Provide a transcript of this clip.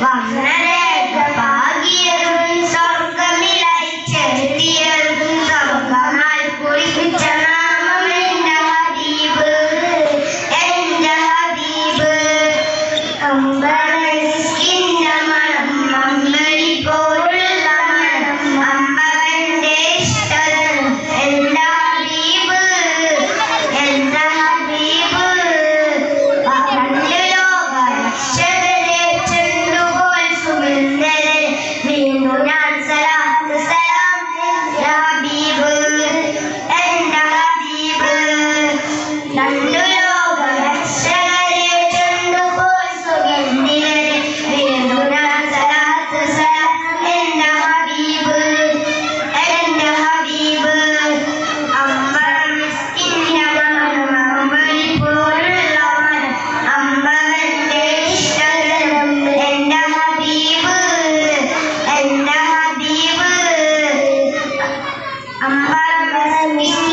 വന്നരേഖ പാകിയതും സ്വർഗമിലായി ചെലുത്തിയതും സ്വർഗമായി കുളിപ്പിച്ച നാമം എന്റെ ഹബീബ്, എന്റെ ഹബീബ്. അമ്പലസ്കിന്റെ മണം, അമ്പലി പോലുള്ള മണം, അമ്പവന്റെ ഇഷ്ടം എന്റെ ഹബീബ്, എന്റെ ഹബീബ്. രണ്ട് ലോക രക്ഷകരെ ചെണ്ടുപോൽ സുന്ദരൻ, വീണ്ടും ഞാൻ സലാത്ത് സലാം എന്റെ ഹബീബ്, എന്റെ ഹബീബ്. രണ്ട് ലോക രക്ഷകരെ ചെണ്ടുപോൽ സുഗന്ധിരൻ, വീണ്ടും ഞാൻ സലാത്ത് സലാം എന്റെ ഹബീബ്, എന്റെ ഹബീബ്. അമ്പലസ്കിന്റെ മണം, അമ്പലി പോലുള്ള മണം, അമ്പവന്റെ ഇഷ്ടം എന്റെ ഹബീബ്, എന്റെ ഹബീബ്. അമ്പലസ്കിന്റെ